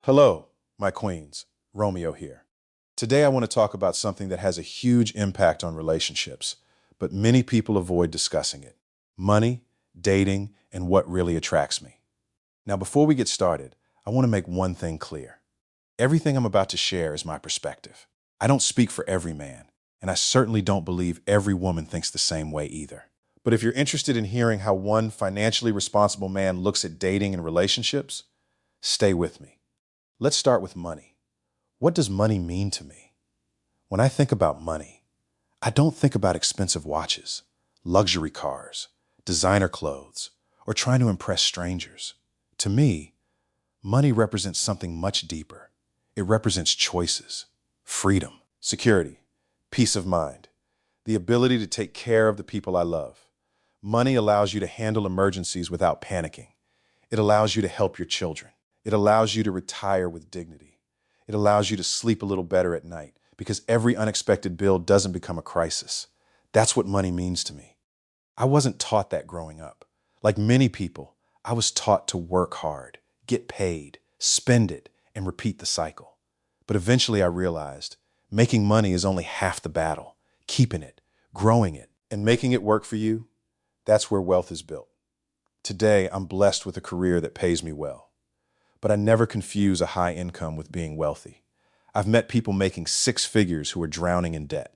Hello, my queens. Romeo here. Today I want to talk about something that has a huge impact on relationships, but many people avoid discussing it. Money, dating, and what really attracts me. Now, before we get started, I want to make one thing clear. Everything I'm about to share is my perspective. I don't speak for every man, and I certainly don't believe every woman thinks the same way either. But if you're interested in hearing how one financially responsible man looks at dating and relationships, stay with me. Let's start with money. What does money mean to me? When I think about money, I don't think about expensive watches, luxury cars, designer clothes, or trying to impress strangers. To me, money represents something much deeper. It represents choices, freedom, security, peace of mind, the ability to take care of the people I love. Money allows you to handle emergencies without panicking. It allows you to help your children. It allows you to retire with dignity. It allows you to sleep a little better at night because every unexpected bill doesn't become a crisis. That's what money means to me. I wasn't taught that growing up. Like many people, I was taught to work hard, get paid, spend it, and repeat the cycle. But eventually I realized making money is only half the battle. Keeping it, growing it, and making it work for you, that's where wealth is built. Today, I'm blessed with a career that pays me well. But I never confuse a high income with being wealthy. I've met people making six figures who are drowning in debt.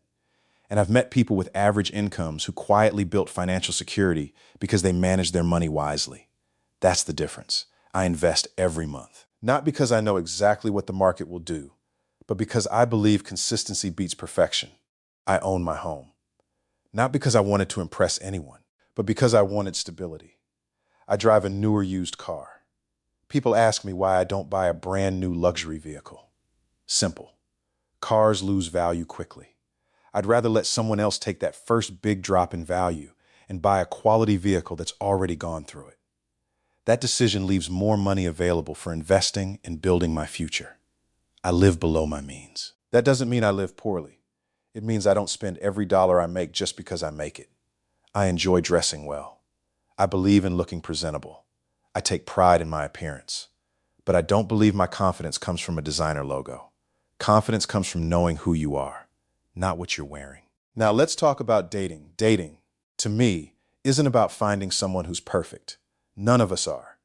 And I've met people with average incomes who quietly built financial security because they managed their money wisely. That's the difference. I invest every month. Not because I know exactly what the market will do, but because I believe consistency beats perfection. I own my home. Not because I wanted to impress anyone, but because I wanted stability. I drive a newer used car. People ask me why I don't buy a brand new luxury vehicle. Simple. Cars lose value quickly. I'd rather let someone else take that first big drop in value and buy a quality vehicle that's already gone through it. That decision leaves more money available for investing and building my future. I live below my means. That doesn't mean I live poorly. It means I don't spend every dollar I make just because I make it. I enjoy dressing well. I believe in looking presentable. I take pride in my appearance. But I don't believe my confidence comes from a designer logo. Confidence comes from knowing who you are, not what you're wearing. Now let's talk about dating. Dating, to me, isn't about finding someone who's perfect. None of us are.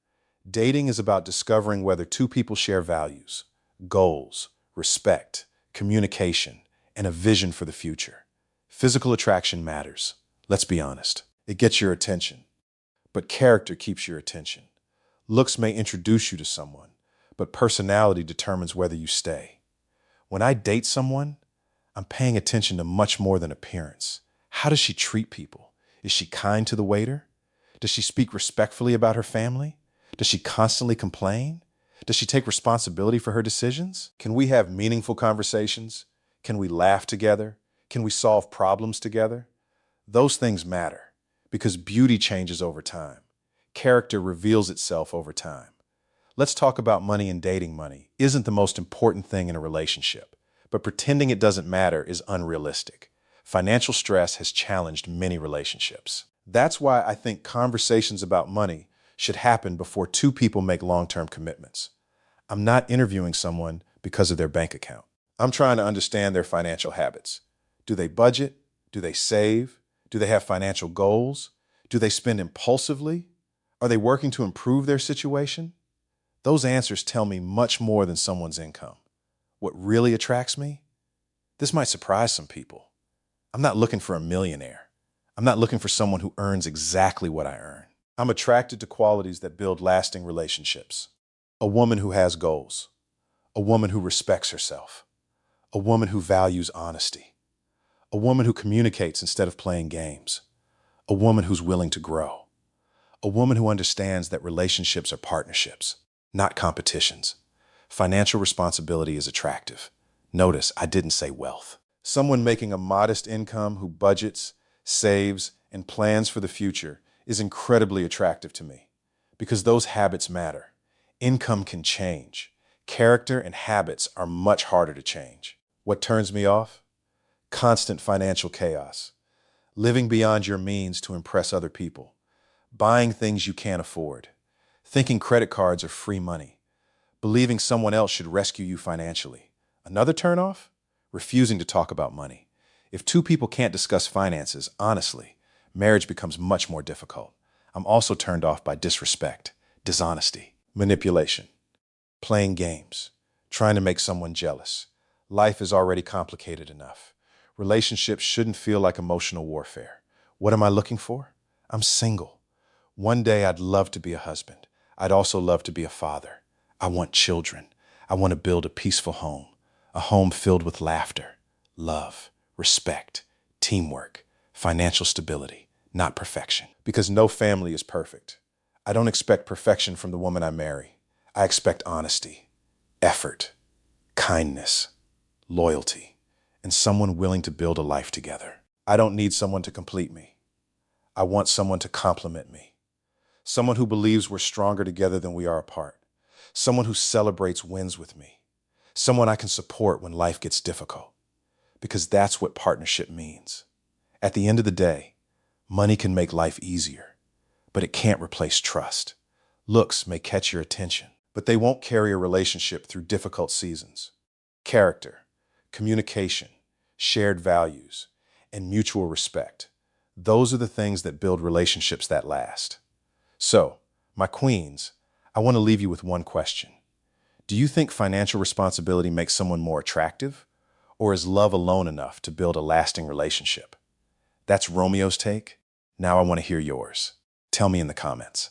Dating is about discovering whether two people share values, goals, respect, communication, and a vision for the future. Physical attraction matters. Let's be honest. It gets your attention. But character keeps your attention. Looks may introduce you to someone, but personality determines whether you stay. When I date someone, I'm paying attention to much more than appearance. How does she treat people? Is she kind to the waiter? Does she speak respectfully about her family? Does she constantly complain? Does she take responsibility for her decisions? Can we have meaningful conversations? Can we laugh together? Can we solve problems together? Those things matter because beauty changes over time. Character reveals itself over time. Let's talk about money and dating. Money isn't the most important thing in a relationship, but pretending it doesn't matter is unrealistic. Financial stress has challenged many relationships. That's why I think conversations about money should happen before two people make long-term commitments. I'm not interviewing someone because of their bank account. I'm trying to understand their financial habits. Do they budget? Do they save? Do they have financial goals? Do they spend impulsively? Are they working to improve their situation? Those answers tell me much more than someone's income. What really attracts me? This might surprise some people. I'm not looking for a millionaire. I'm not looking for someone who earns exactly what I earn. I'm attracted to qualities that build lasting relationships. A woman who has goals. A woman who respects herself. A woman who values honesty. A woman who communicates instead of playing games. A woman who's willing to grow. A woman who understands that relationships are partnerships, not competitions. Financial responsibility is attractive. Notice I didn't say wealth. Someone making a modest income who budgets, saves, and plans for the future is incredibly attractive to me because those habits matter. Income can change. Character and habits are much harder to change. What turns me off? Constant financial chaos. Living beyond your means to impress other people. Buying things you can't afford. Thinking credit cards are free money. Believing someone else should rescue you financially. Another turnoff? Refusing to talk about money. If two people can't discuss finances, honestly, marriage becomes much more difficult. I'm also turned off by disrespect, dishonesty, manipulation, playing games, trying to make someone jealous. Life is already complicated enough. Relationships shouldn't feel like emotional warfare. What am I looking for? I'm single. One day I'd love to be a husband. I'd also love to be a father. I want children. I want to build a peaceful home, a home filled with laughter, love, respect, teamwork, financial stability, not perfection. Because no family is perfect. I don't expect perfection from the woman I marry. I expect honesty, effort, kindness, loyalty, and someone willing to build a life together. I don't need someone to complete me. I want someone to complement me. Someone who believes we're stronger together than we are apart. Someone who celebrates wins with me. Someone I can support when life gets difficult. Because that's what partnership means. At the end of the day, money can make life easier, but it can't replace trust. Looks may catch your attention, but they won't carry a relationship through difficult seasons. Character, communication, shared values, and mutual respect. Those are the things that build relationships that last. So, my queens, I want to leave you with one question. Do you think financial responsibility makes someone more attractive? Or is love alone enough to build a lasting relationship? That's Romeo's take. Now I want to hear yours. Tell me in the comments.